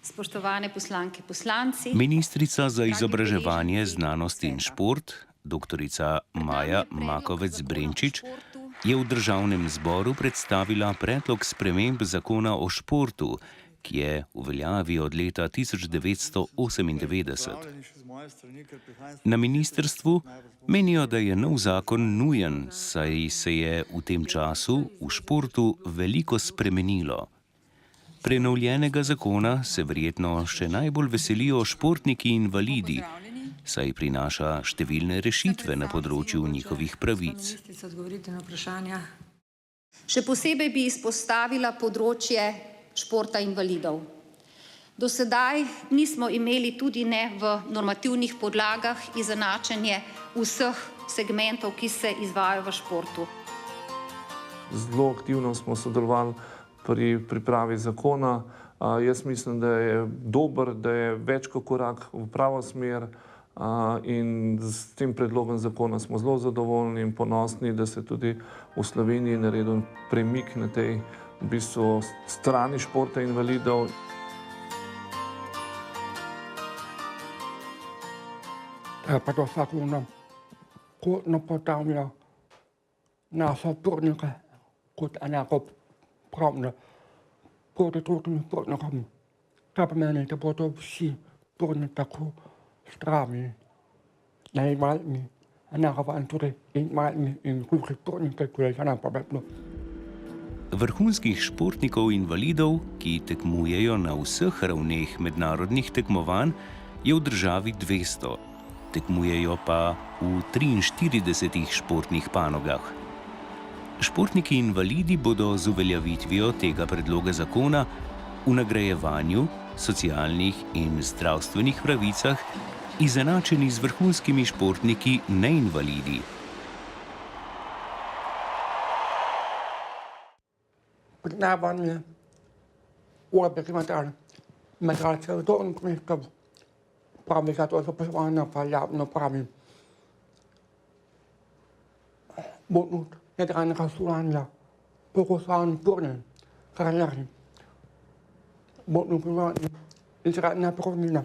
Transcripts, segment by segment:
Spoštovane poslanke, poslanci. Ministrica za izobraževanje, znanost in šport, doktorica Maja Makovec Brenčič, je v državnem zboru predstavila predlog sprememb zakona o športu, ki je v veljavi od leta 1998. Na ministrstvu menijo, da je nov zakon nujen, saj se je v tem času v športu veliko spremenilo. Prenovljenega zakona se verjetno še najbolj veselijo športniki invalidi, saj prinaša številne rešitve na področju njihovih pravic. Še posebej bi izpostavila področje športa invalidov. Do sedaj nismo imeli tudi ne v normativnih podlagah izenačenje vseh segmentov, ki se izvajajo v športu. Zelo aktivno smo sodelovali pri pripravi zakona. Jaz mislim, da je dober, da je več kot korak v pravo smer in s tem predlogom zakona smo zelo zadovoljni in ponosni, da se tudi v Sloveniji naredil premik na tej v bistvu strani športa invalidov. Pa to zakona napostavlja naše športnike kot enakopravne proti drugim športnikom. To pomeni, da bodo vsi športniki tako zdravi, invalidni, enakopravni tudi invalidni in gluhi športniki, ki je enako pomembno. Vrhunskih športnikov invalidov, ki tekmujejo na vseh ravneh mednarodnih tekmovanj, je v državi 200. Tekmujejo pa v 43 športnih panogah. Športniki invalidi bodo z uveljavitvijo tega predloga zakona v nagrajevanju, socialnih in zdravstvenih pravicah izenačeni z vrhunskimi športniki neinvalidi. Priznavanje uradnih medalj svetovnih prvенstev, pravi za to zaposlovanje pa javno pravi možnost nadaljnjega sodelovanja po končani športni karieri, možnost privabljanja izredne pokojnine.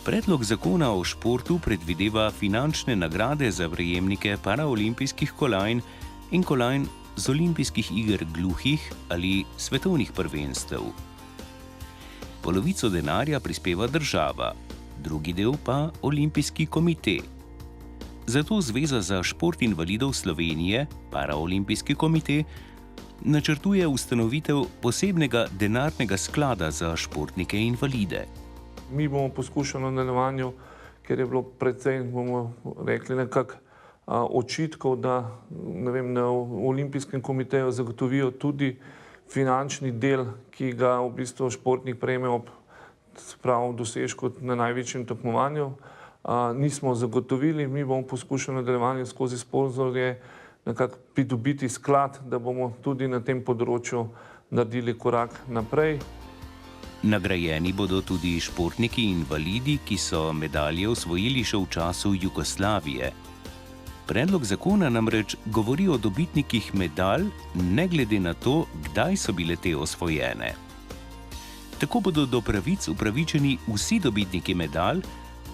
Predlog zakona o športu predvideva finančne nagrade za prejemnike paraolimpijskih kolajn in kolajn z olimpijskih iger gluhih ali svetovnih prvenstev. Polovico denarja prispeva država, drugi del pa Olimpijski komite. Zato Zveza za šport invalidov Slovenije, Paraolimpijski komite, načrtuje ustanovitev posebnega denarnega sklada za športnike invalide. Mi bomo poskušali v nadaljevanju, ker je bilo precej, bomo rekli, nekako očitkov, da na Olimpijskem komiteju zagotovijo tudi finančni del, ki ga v bistvu športnik prejme ob dosežku na največjem tekmovanju. Nismo zagotovili, mi bomo poskušali v nadaljevanju skozi sponzorje nekako pridobiti sklad, da bomo tudi na tem področju naredili korak naprej. Nagrajeni bodo tudi športniki invalidi, ki so medalje osvojili še v času Jugoslavije. Predlog zakona namreč govori o dobitnikih medalj, ne glede na to, kdaj so bile te osvojene. Tako bodo do pravic upravičeni vsi dobitniki medalj,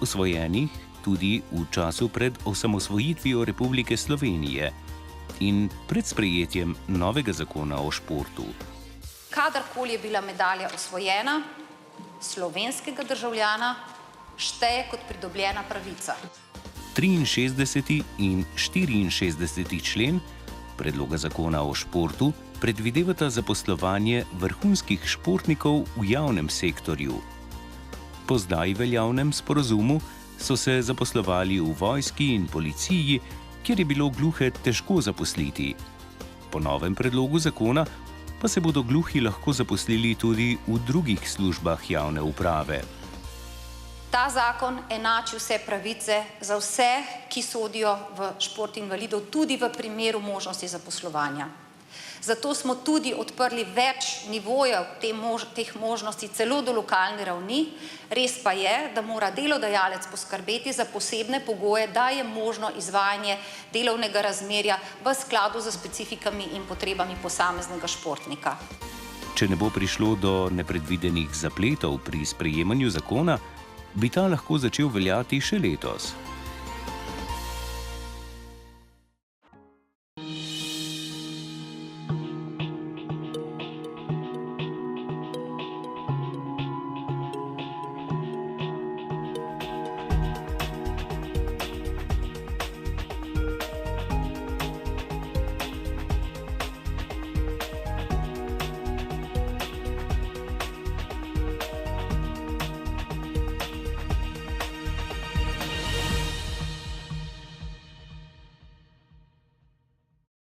osvojenih tudi v času pred osamosvojitvijo Republike Slovenije in pred sprejetjem novega zakona o športu. Kadarkoli je bila medalja osvojena, slovenskega državljana šteje kot pridobljena pravica. 63. in 64. člen predloga zakona o športu predvidevata zaposlovanje vrhunskih športnikov v javnem sektorju. Po zdaj veljavnem sporazumu so se zaposlovali v vojski in policiji, kjer je bilo gluhe težko zaposliti. Po novem predlogu zakona pa se bodo gluhi lahko zaposlili tudi v drugih službah javne uprave. Ta zakon enači vse pravice za vse, ki sodijo v šport invalidov, tudi v primeru možnosti zaposlovanja. Zato smo tudi odprli več nivojev teh možnosti, celo do lokalne ravni. Res pa je, da mora delodajalec poskrbeti za posebne pogoje, da je možno izvajanje delovnega razmerja v skladu z specifikami in potrebami posameznega športnika. Če ne bo prišlo do nepredvidenih zapletov pri sprejemanju zakona, bi ta lahko začel veljati še letos.